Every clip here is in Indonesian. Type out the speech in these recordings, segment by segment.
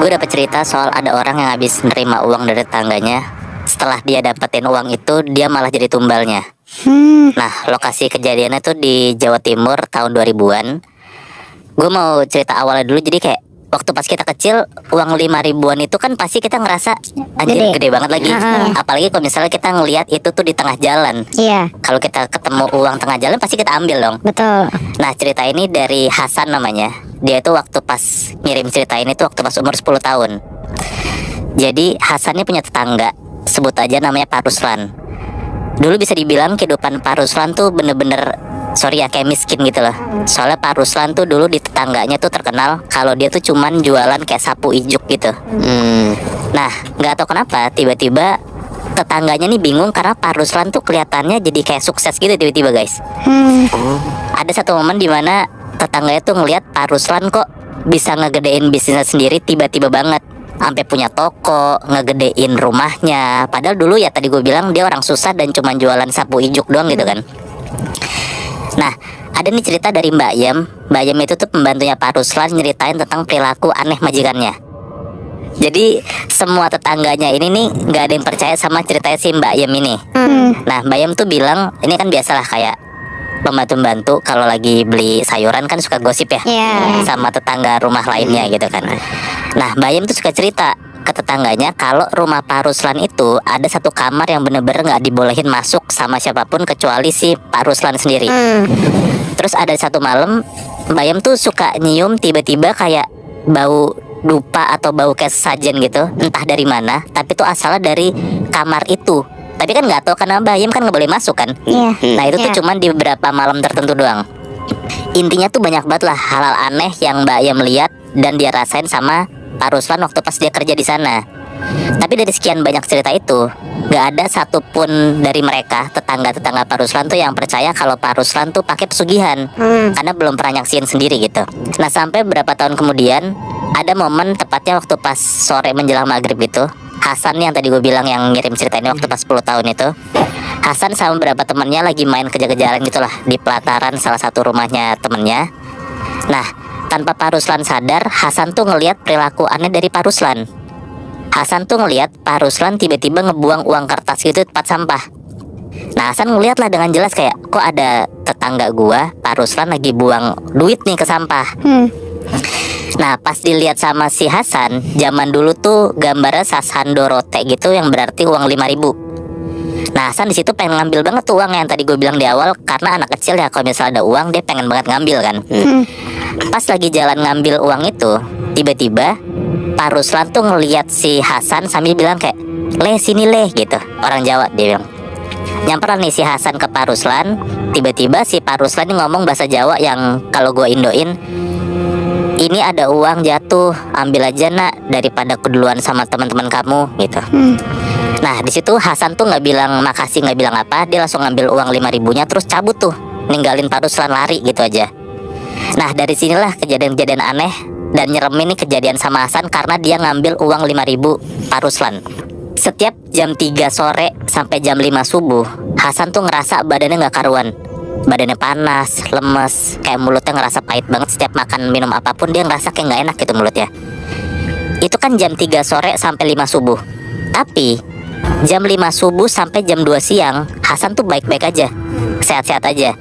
Gue dapet cerita soal ada orang yang habis nerima uang dari tetangganya. Setelah dia dapetin uang itu, dia malah jadi tumbalnya. Nah, lokasi kejadiannya tuh di Jawa Timur tahun 2000-an. Gue mau cerita awalnya dulu. Jadi kayak waktu pas kita kecil, uang 5 ribuan itu kan pasti kita ngerasa anjir gede banget lagi. Apalagi kalau misalnya kita ngelihat itu tuh di tengah jalan. Iya, Kalau kita ketemu uang tengah jalan pasti kita ambil dong. betul. Nah, cerita ini dari Hasan namanya. Dia itu waktu pas ngirim cerita ini tuh waktu pas umur 10 tahun. Jadi Hasan ini punya tetangga, sebut aja namanya Pak Ruslan. Dulu bisa dibilang kehidupan Pak Ruslan tuh bener-bener, sorry ya, kayak miskin gitu loh. Soalnya Pak Ruslan tuh dulu di tetangganya tuh terkenal kalau dia tuh cuman jualan kayak sapu ijuk gitu. Nah, nggak tahu kenapa tiba-tiba tetangganya nih bingung karena Pak Ruslan tuh kelihatannya jadi kayak sukses gitu tiba-tiba, guys. Ada satu momen dimana tetangganya tuh ngelihat Pak Ruslan kok bisa ngegedein bisnisnya sendiri tiba-tiba banget, sampai punya toko, ngegedein rumahnya. Padahal dulu ya tadi gue bilang dia orang susah dan cuma jualan sapu ijuk doang gitu kan. Nah, ada nih cerita dari Mbak Yem. Mbak Yem itu tuh pembantunya Pak Ruslan, nyeritain tentang perilaku aneh majikannya. Jadi semua tetangganya ini nih nggak ada yang percaya sama ceritanya si Mbak Yem ini. Nah, Mbak Yem tuh bilang ini kan biasalah kayak pembantu-pembantu kalau lagi beli sayuran kan suka gosip ya, sama tetangga rumah lainnya gitu kan. Nah, Mbak Yem tuh suka cerita ke tetangganya kalau rumah Pak Ruslan itu ada satu kamar yang bener-bener nggak dibolehin masuk sama siapapun kecuali si Pak Ruslan sendiri. Terus ada satu malam Mbak Yem tuh suka nyium tiba-tiba kayak bau dupa atau bau kayak sesajen gitu, entah dari mana, tapi tuh asalnya dari kamar itu. Tapi kan nggak tahu karena Mbak Yem kan nggak boleh masuk kan. Nah, itu tuh cuman di beberapa malam tertentu doang. Intinya tuh banyak banget lah hal-hal aneh yang Mbak Yem lihat dan dia rasain sama Pak Ruslan waktu pas dia kerja di sana. Tapi dari sekian banyak cerita itu, nggak ada satupun dari mereka tetangga-tetangga Pak Ruslan tuh yang percaya kalau Pak Ruslan tuh pakai pesugihan, karena belum pernah nyaksiin sendiri gitu. Nah, sampai beberapa tahun kemudian ada momen tepatnya waktu pas sore menjelang maghrib itu, Hasan yang tadi gue bilang yang ngirim cerita ini waktu pas 10 tahun itu, Hasan sama beberapa temannya lagi main kejar-kejaran gitulah di pelataran salah satu rumahnya temennya. Nah, tanpa Pak Ruslan sadar, Hasan tuh ngelihat perilaku aneh dari Pak Ruslan. Hasan tuh ngelihat Pak Ruslan tiba-tiba ngebuang uang kertas gitu di tempat sampah. Nah, Hasan ngeliat lah dengan jelas kayak kok ada tetangga gua, Pak Ruslan lagi buang duit nih ke sampah. Nah, pas dilihat sama si Hasan, zaman dulu tuh gambarnya Sasan Dorote gitu yang berarti uang 5 ribu. Nah, Hasan di situ pengen ngambil banget tuh uang yang tadi gue bilang di awal, karena anak kecil ya kalau misalnya ada uang dia pengen banget ngambil kan. Pas lagi jalan ngambil uang itu, tiba-tiba Pak Ruslan tuh ngelihat si Hasan sambil bilang kayak, "Le, sini Le," gitu. Orang Jawa dia bilang. Nyamperan nih si Hasan ke Pak Ruslan. Tiba-tiba si Pak Ruslan ini ngomong bahasa Jawa yang kalau gue indoin, "Ini ada uang jatuh, ambil aja nak, daripada keduluan sama teman-teman kamu," gitu. Nah, di situ Hasan tuh nggak bilang makasih, nggak bilang apa, dia langsung ngambil uang 5 ribunya terus cabut tuh, ninggalin Pak Ruslan lari gitu aja. Nah, dari sinilah kejadian-kejadian aneh dan nyeremin nih kejadian sama Hasan karena dia ngambil uang 5 ribu Pak Ruslan. Setiap jam 3 sore sampai jam 5 subuh, Hasan tuh ngerasa badannya nggak karuan. Badannya panas, lemes, kayak mulutnya ngerasa pahit banget. Setiap makan minum apapun dia ngerasa kayak nggak enak gitu mulutnya. Itu kan jam 3 sore sampai 5 subuh. Tapi jam 5 subuh sampai jam 2 siang Hasan tuh baik-baik aja, sehat-sehat aja.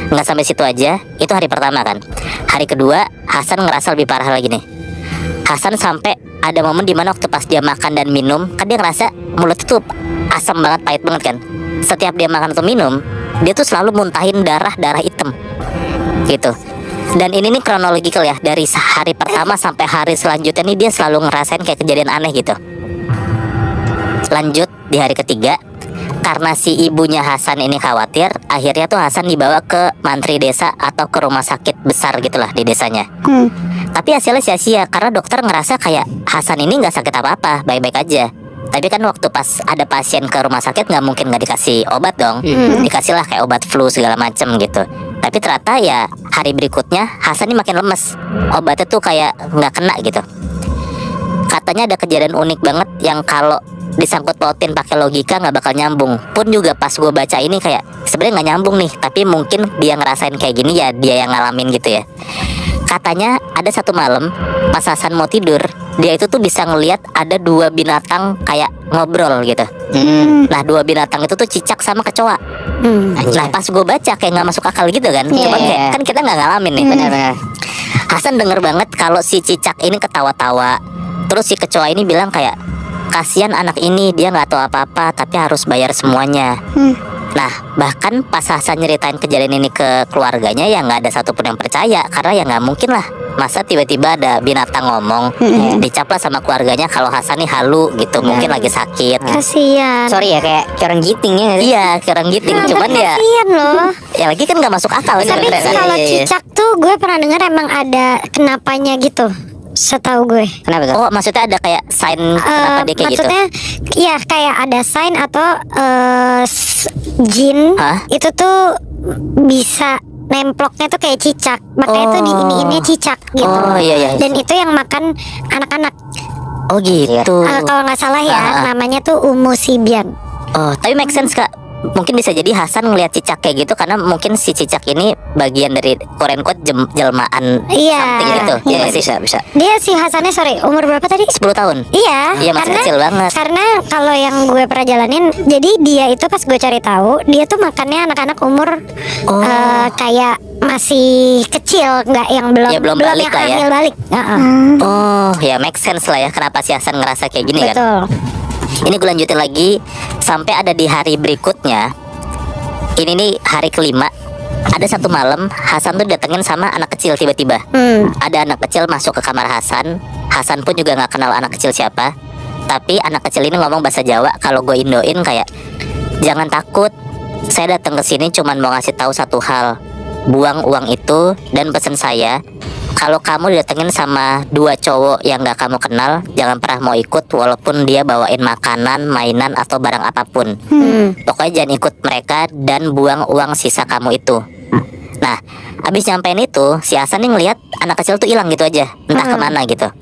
Nggak sampai situ aja, itu hari pertama kan. Hari kedua Hasan ngerasa lebih parah lagi nih. Hasan sampai ada momen dimana waktu pas dia makan dan minum, kan dia ngerasa mulut itu asam banget, pahit banget kan. Setiap dia makan atau minum, dia tuh selalu muntahin darah hitam gitu. Dan ini nih kronologikal ya, dari hari pertama sampai hari selanjutnya nih dia selalu ngerasain kayak kejadian aneh gitu. Lanjut di hari ketiga, karena si ibunya Hasan ini khawatir, akhirnya tuh Hasan dibawa ke mantri desa atau ke rumah sakit besar gitulah di desanya. Tapi hasilnya sia-sia karena dokter ngerasa kayak Hasan ini nggak sakit apa-apa, baik-baik aja. Tapi kan waktu pas ada pasien ke rumah sakit nggak mungkin nggak dikasih obat dong. Dikasih lah kayak obat flu segala macem gitu. Tapi ternyata ya hari berikutnya Hasan ini makin lemes, obatnya tuh kayak nggak kena gitu. Katanya ada kejadian unik banget yang kalau disangkut pautin pakai logika nggak bakal nyambung. Pun juga pas gue baca ini kayak sebenarnya nggak nyambung nih, tapi mungkin dia ngerasain kayak gini ya dia yang ngalamin gitu ya. Katanya ada satu malam pas Hasan mau tidur, dia itu tuh bisa ngelihat ada dua binatang kayak ngobrol gitu. Nah, dua binatang itu tuh cicak sama kecoa. Nah, pas gue baca kayak nggak masuk akal gitu kan. Cuman kayak kan kita nggak ngalamin nih. Benar-benar. Hasan denger banget kalau si cicak ini ketawa-tawa. Terus si kecoa ini bilang kayak, kasihan anak ini, dia nggak tahu apa-apa tapi harus bayar semuanya. Nah, bahkan pas Hasan nyeritain kejadian ini ke keluarganya, ya nggak ada satupun yang percaya. Karena ya nggak mungkin lah, masa tiba-tiba ada binatang ngomong. Dicap lah sama keluarganya kalau Hasan nih halu gitu, mungkin lagi sakit. Kasian. Sorry ya, kayak orang giting ya. Iya, kurang gitu. Cuman ya, Kasian loh. ya lagi kan nggak masuk akal. Tapi sebenarnya. kalau cicak tuh gue pernah dengar emang ada kenapanya gitu, setahu gue. Kenapa tuh? Oh, maksudnya ada kayak sign kenapa dia kayak gitu? Maksudnya ya kayak ada sign atau jin Hah? itu tuh bisa nemploknya tuh kayak cicak, makanya tuh diiniinnya cicak gitu. Oh, iya. Dan itu yang makan anak-anak. Oh gitu. Kalau nggak salah ya, namanya tuh umusibian. Oh, tapi make sense Kak. Mungkin bisa jadi Hasan ngelihat cicak kayak gitu karena mungkin si cicak ini bagian dari quote unquote jelmaan Iya. something gitu. Iya. Iya sih. Bisa. Dia si Hasannya sorry umur berapa tadi? 10 tahun. Iya, Iya, masih kecil banget. Karena kalau yang gue pernah jalanin, jadi dia itu pas gue cari tahu, dia tuh makannya anak-anak umur kayak masih kecil, nggak yang belum Ya, belum balik yang lah ya. hamil balik. Oh, ya make sense lah ya kenapa si Hasan ngerasa kayak gini kan. Betul. Ini gue lanjutin lagi sampai ada di hari berikutnya. Ini nih hari kelima. Ada satu malam Hasan tuh datengin sama anak kecil tiba-tiba. Ada anak kecil masuk ke kamar Hasan. Hasan pun juga nggak kenal anak kecil siapa. Tapi anak kecil ini ngomong bahasa Jawa. Kalau gue indoin kayak, jangan takut, saya datang ke sini cuman mau ngasih tahu satu hal. Buang uang itu dan pesan saya, kalau kamu didatengin sama dua cowok yang gak kamu kenal, jangan pernah mau ikut walaupun dia bawain makanan, mainan, atau barang apapun. Pokoknya jangan ikut mereka dan buang uang sisa kamu itu. Nah, abis nyampein itu, si Hasan nih ngeliat anak kecil tuh hilang gitu aja, entah kemana gitu.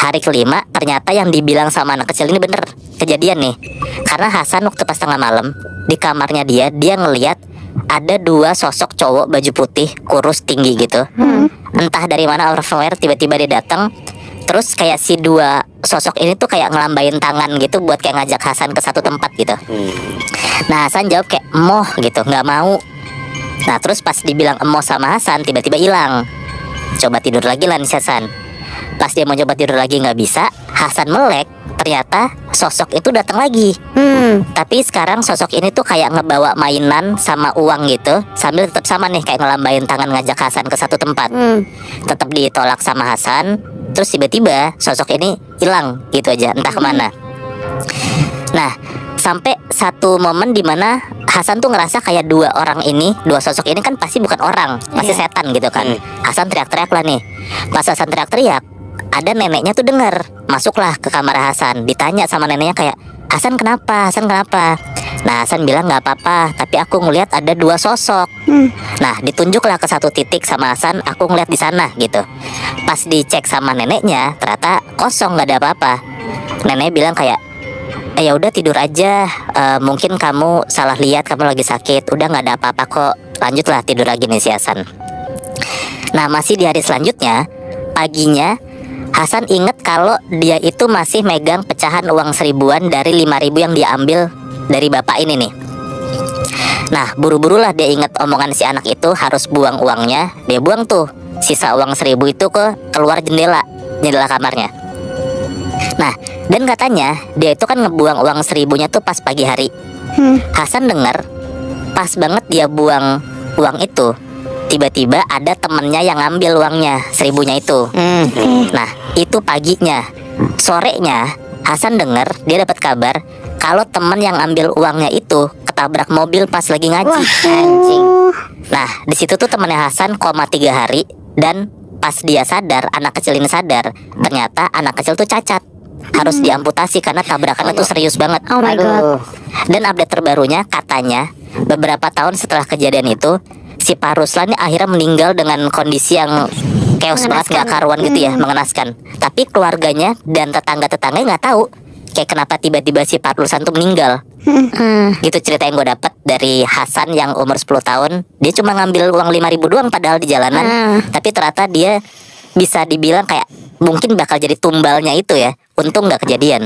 Hari kelima, ternyata yang dibilang sama anak kecil ini bener, kejadian nih. Karena Hasan waktu pas tengah malam, di kamarnya dia ngeliat ada dua sosok cowok baju putih, kurus, tinggi gitu. Entah dari mana out of nowhere tiba-tiba dia datang. Terus kayak si dua sosok ini tuh kayak ngelambain tangan gitu buat kayak ngajak Hasan ke satu tempat gitu. Nah, Hasan jawab kayak emoh gitu, nggak mau. Nah, terus pas dibilang emoh sama Hasan, tiba-tiba hilang. Coba tidur lagi lah nih si Hasan. Pas dia mau coba tidur lagi nggak bisa, Hasan melek. Ternyata sosok itu datang lagi. Tapi sekarang sosok ini tuh kayak ngebawa mainan sama uang gitu, sambil tetap sama nih kayak ngelambain tangan ngajak Hasan ke satu tempat. Tetap ditolak sama Hasan. Terus tiba-tiba sosok ini hilang gitu aja, entah kemana. Nah, sampai satu momen dimana Hasan tuh ngerasa kayak dua sosok ini kan pasti bukan orang, pasti setan gitu kan. Hasan teriak-teriak lah nih. Pas Hasan teriak-teriak, ada neneknya tuh dengar, masuklah ke kamar Hasan. Ditanya sama neneknya kayak, Hasan kenapa? Hasan kenapa? Nah, Hasan bilang nggak apa-apa, tapi aku ngelihat ada dua sosok. Nah, ditunjuklah ke satu titik sama Hasan, aku ngeliat di sana gitu. Pas dicek sama neneknya, ternyata kosong, nggak ada apa-apa. Nenek bilang kayak, ya udah tidur aja, mungkin kamu salah lihat, kamu lagi sakit, udah nggak ada apa-apa kok, lanjutlah tidur lagi nih si Hasan. Nah, masih di hari selanjutnya, paginya Hasan inget kalau dia itu masih megang pecahan uang 1000-an dari 5.000 yang dia ambil dari bapak ini nih. Nah, buru-burulah dia inget omongan si anak itu harus buang uangnya. Dia buang tuh sisa uang 1000 itu ke keluar jendela kamarnya. Nah, dan katanya dia itu kan ngebuang uang 1000-nya tuh pas pagi hari. Hasan dengar pas banget dia buang uang itu, tiba-tiba ada temennya yang ngambil uangnya 1000-nya itu. Nah, itu paginya. Sorenya Hasan dengar, dia dapat kabar kalau temen yang ambil uangnya itu ketabrak mobil pas lagi ngaji. Anjing. Nah, di situ tuh temennya Hasan koma 3 hari. Dan pas dia sadar, anak kecil ini sadar, ternyata anak kecil tuh cacat, harus diamputasi karena tabrakannya tuh serius banget. Oh my god. Dan update terbarunya katanya beberapa tahun setelah kejadian itu, si Pak Ruslan ini akhirnya meninggal dengan kondisi yang chaos banget, gak karuan gitu ya, mengenaskan. Tapi keluarganya dan tetangga-tetangga nggak tahu kayak kenapa tiba-tiba si Pak Ruslan tuh meninggal. Gitu cerita yang gue dapet dari Hasan yang umur 10 tahun. Dia cuma ngambil uang 5.000 doang padahal di jalanan. Tapi ternyata dia bisa dibilang kayak mungkin bakal jadi tumbalnya itu ya. Untung nggak kejadian.